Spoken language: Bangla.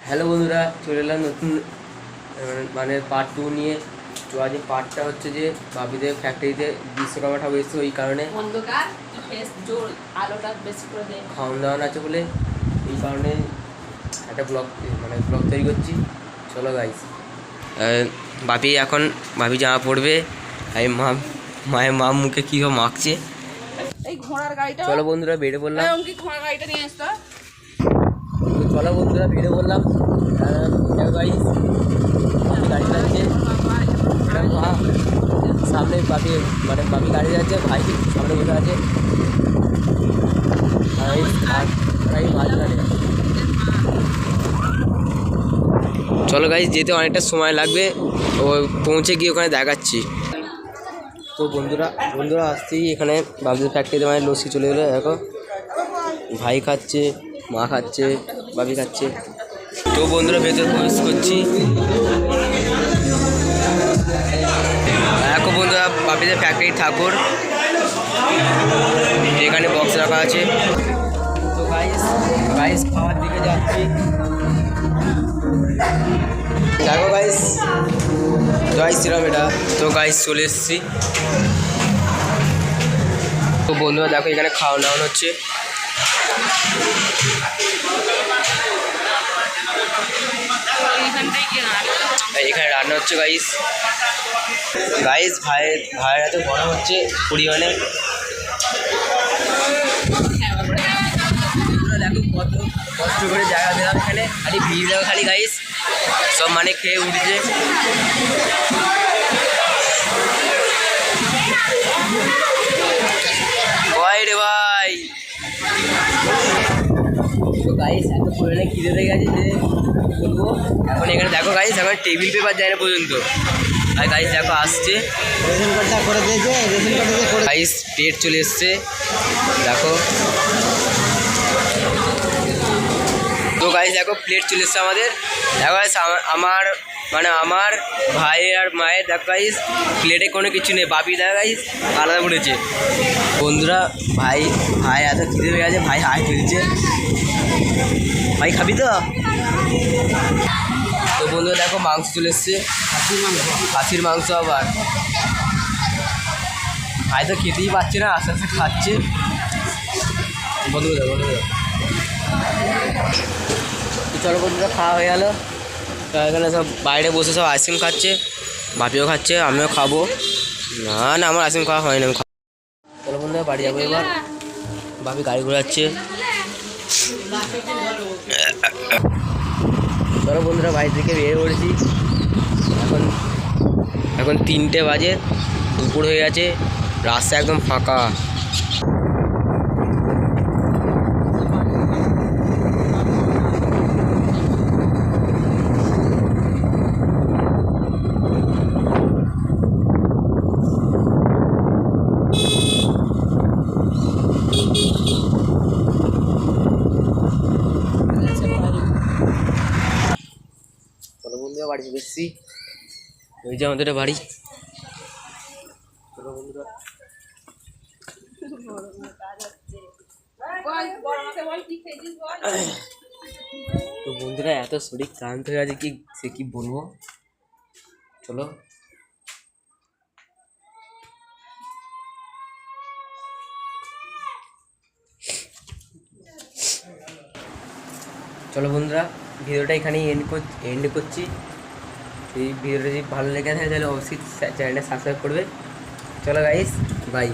হ্যালো বন্ধুরা, চলে এলাম নতুন মানে পার্ট 2 নিয়ে। তো আজ পার্টটা হচ্ছে যে বাপিদের ফ্যাক্টরিতে বিশ্বকর্মা ঠাকুর এসেছে, ওই কারণে খাওয়ান দাওয়ান আছে বলে এই কারণে একটা ব্লগ তৈরি করছি। চলো গাইস, বাপি জামা পড়বে, মায়ের মা মুখে কী মাখছে। চলো বন্ধুরা বেরিয়ে পড়লাম। চলো বন্ধুরা বেরিয়ে পড়লাম। গাড়ি যাচ্ছে, সামনে বাপি গাড়ি যাচ্ছে, ভাই সামনে বসে আছে। চলো গাইস, যেতে অনেকটা সময় লাগবে, ও পৌঁছে গিয়ে ওখানে দেখাচ্ছি। তো বন্ধুরা আসতেই এখানে বাপিদের ফ্যাক্টরিতে লস্যি চলে গেলো। দেখো ভাই খাচ্ছে, মা খাচ্ছে, বাপি খাচ্ছে। তো বন্ধুরা ভেতর প্রবেশ করছি। দেখো বন্ধুরা বাপিদের ফ্যাক্টরির ঠাকুর, এখানে বক্স রাখা আছে। তো গাইস খাওয়ার দিকে যাচ্ছি। দেখো গাইস, জয় শ্রীরাম। এটা তো গাইস চলে এসেছি। তো বন্ধুরা দেখো এখানে খাওয়া দাওয়া হচ্ছে। এখানে রান্না হচ্ছে গাইস। ভাইয়ের এত গরম হচ্ছে পরিমাণে। দেখো কত কষ্ট করে জায়গা দিলাম এখানে, খালি ভিড় দেওয়া খালি গাইস, সব খেয়ে উঠছে। রে ভাই, তো গাইস এত পরিমাণে খিদে হয়ে গেছে যে বলবো। এখন এখানে দেখো গাইস, এখন টেবিল পেপার যায় না পর্যন্ত। আর গাইস দেখো আসছে, রেশন কার্ডটা করে দিয়েছে, রেশন কার্ডে গাইস প্লেট চলে এসছে। দেখো তো গাইস দেখো প্লেট চলে এসছে আমাদের। দেখো গাইস আমার ভাইয়ের আর মায়ের দেখো গাইস প্লেটে কোনো কিছু নেই। বাপি দেখো গাইস আলাদা পড়েছে। বন্ধুরা ভাই এত খিদে হয়ে গেছে, ভাই হাই তুলছে। ভাই খাবি তো? তো বন্ধুরা দেখো মাংস চলে এসছে, খাসির মাংস। আবার ভাই তো খেতেই পাচ্ছে না, আস্তে আস্তে খাচ্ছে। বন্ধুরা চলো বন্ধুরা খাওয়া হয়ে গেল। তো এখানে সব বাইরে বসে সব আইসক্রিম খাচ্ছে, বাপিও খাচ্ছে, আমিও খাবো। না আমার আইসক্রিম খাওয়া হয়নি, আমি খাবো। চলো বন্ধুরা বাড়ি যাবো এবার। বাপি গাড়ি ঘোরাচ্ছে। চলো বন্ধুরা বাড়ি থেকে বেরিয়ে পড়েছি। এখন 3টে বাজে, দুপুর হয়ে গেছে, রাস্তা একদম ফাঁকা। চলো বন্ধুরা বাড়ি চলে এসেছি, ওই যে আমাদের বাড়ি। চলো বন্ধুরা, তো বন্ধুরা এত শরীর ক্লান্ত হয়ে আছে কি বলবো। চলো বন্ধুরা ভিডিওটা এখানেই এন্ড করছি। এই ভিডিওটা যদি ভালো লেগে থাকে তাহলে অবশ্যই চ্যানেলটা সাবস্ক্রাইব করবে। চলো গাইস, বাই।